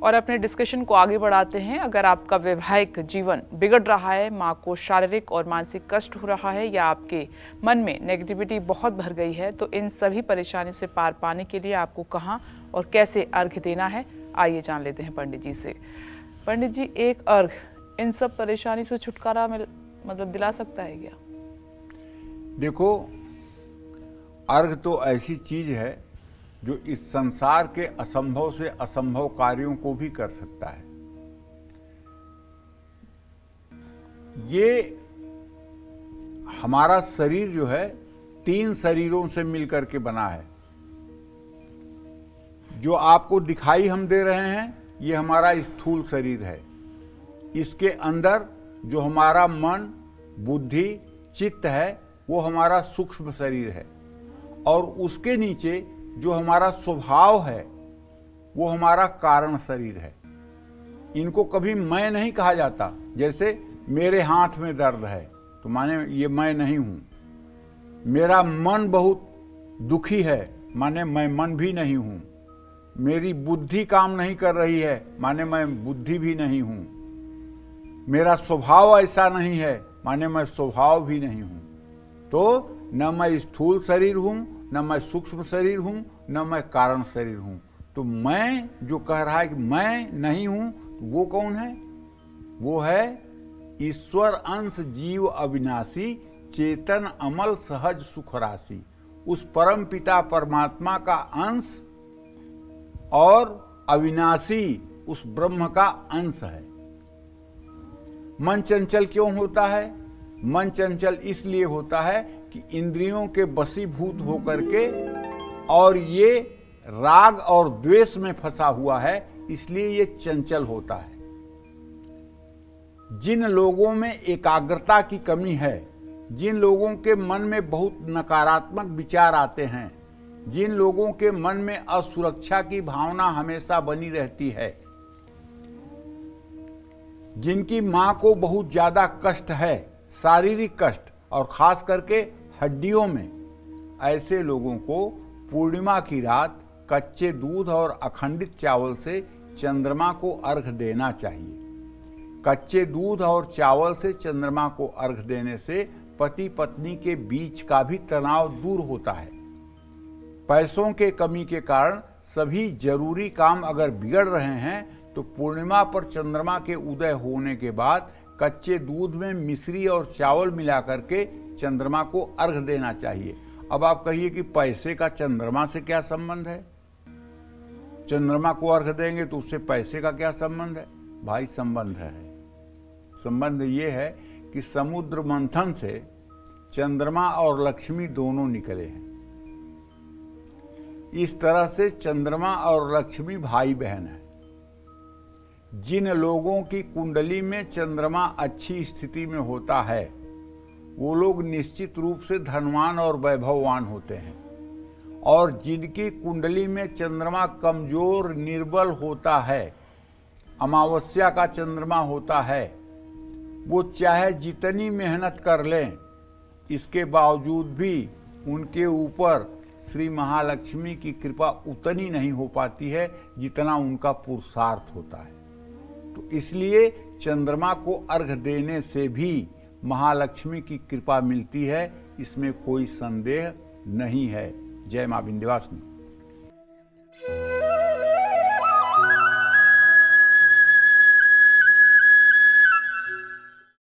और अपने डिस्कशन को आगे बढ़ाते हैं। अगर आपका वैवाहिक जीवन बिगड़ रहा है, माँ को शारीरिक और मानसिक कष्ट हो रहा है या आपके मन में नेगेटिविटी बहुत भर गई है, तो इन सभी परेशानियों से पार पाने के लिए आपको कहाँ और कैसे अर्घ्य देना है, आइए जान लेते हैं पंडित जी से। पंडित जी, एक अर्घ्य इन सब परेशानी से छुटकारा दिला सकता है क्या? देखो, अर्घ तो ऐसी चीज है जो इस संसार के असंभव से असंभव कार्यों को भी कर सकता है। ये हमारा शरीर जो है 3 शरीरों से मिलकर के बना है। जो आपको दिखाई हम दे रहे हैं, ये हमारा स्थूल शरीर है। इसके अंदर जो हमारा मन, बुद्धि, चित्त है, वो हमारा सूक्ष्म शरीर है। और उसके नीचे जो हमारा स्वभाव है, वो हमारा कारण शरीर है। इनको कभी मैं नहीं कहा जाता। जैसे मेरे हाथ में दर्द है तो माने ये मैं नहीं हूं। मेरा मन बहुत दुखी है, माने मैं मन भी नहीं हूं। मेरी बुद्धि काम नहीं कर रही है, माने मैं बुद्धि भी नहीं हूं। मेरा स्वभाव ऐसा नहीं है, माने मैं स्वभाव भी नहीं हूं। तो न मैं स्थूल शरीर हूं, न मैं सूक्ष्म शरीर हूं, न मैं कारण शरीर हूं। तो मैं जो कह रहा है कि मैं नहीं हूं, तो वो कौन है? वो है ईश्वर अंश जीव अविनाशी, चेतन अमल सहज सुख राशि। उस परम पिता परमात्मा का अंश और अविनाशी उस ब्रह्म का अंश है। मन चंचल क्यों होता है? मन चंचल इसलिए होता है कि इंद्रियों के वशीभूत होकर के और ये राग और द्वेष में फंसा हुआ है, इसलिए ये चंचल होता है। जिन लोगों में एकाग्रता की कमी है, जिन लोगों के मन में बहुत नकारात्मक विचार आते हैं, जिन लोगों के मन में असुरक्षा की भावना हमेशा बनी रहती है, जिनकी मां को बहुत ज्यादा कष्ट है, शारीरिक कष्ट और खास करके हड्डियों में, ऐसे लोगों को पूर्णिमा की रात कच्चे दूध और अखंडित चावल से चंद्रमा को अर्घ देना चाहिए। कच्चे दूध और चावल से चंद्रमा को अर्घ देने से पति पत्नी के बीच का भी तनाव दूर होता है। पैसों के कमी के कारण सभी जरूरी काम अगर बिगड़ रहे हैं, तो पूर्णिमा पर चंद्रमा के उदय होने के बाद कच्चे दूध में मिश्री और चावल मिला करके चंद्रमा को अर्घ देना चाहिए। अब आप कहिए कि पैसे का चंद्रमा से क्या संबंध है? चंद्रमा को अर्घ देंगे तो उससे पैसे का क्या संबंध है? भाई, संबंध है। संबंध ये है कि समुद्र मंथन से चंद्रमा और लक्ष्मी दोनों निकले हैं। इस तरह से चंद्रमा और लक्ष्मी भाई बहन है। जिन लोगों की कुंडली में चंद्रमा अच्छी स्थिति में होता है, वो लोग निश्चित रूप से धनवान और वैभववान होते हैं। और जिनकी कुंडली में चंद्रमा कमजोर निर्बल होता है, अमावस्या का चंद्रमा होता है, वो चाहे जितनी मेहनत कर लें, इसके बावजूद भी उनके ऊपर श्री महालक्ष्मी की कृपा उतनी नहीं हो पाती है जितना उनका पुरुषार्थ होता है। तो इसलिए चंद्रमा को अर्घ देने से भी महालक्ष्मी की कृपा मिलती है, इसमें कोई संदेह नहीं है। जय मां विंध्यवासिनी।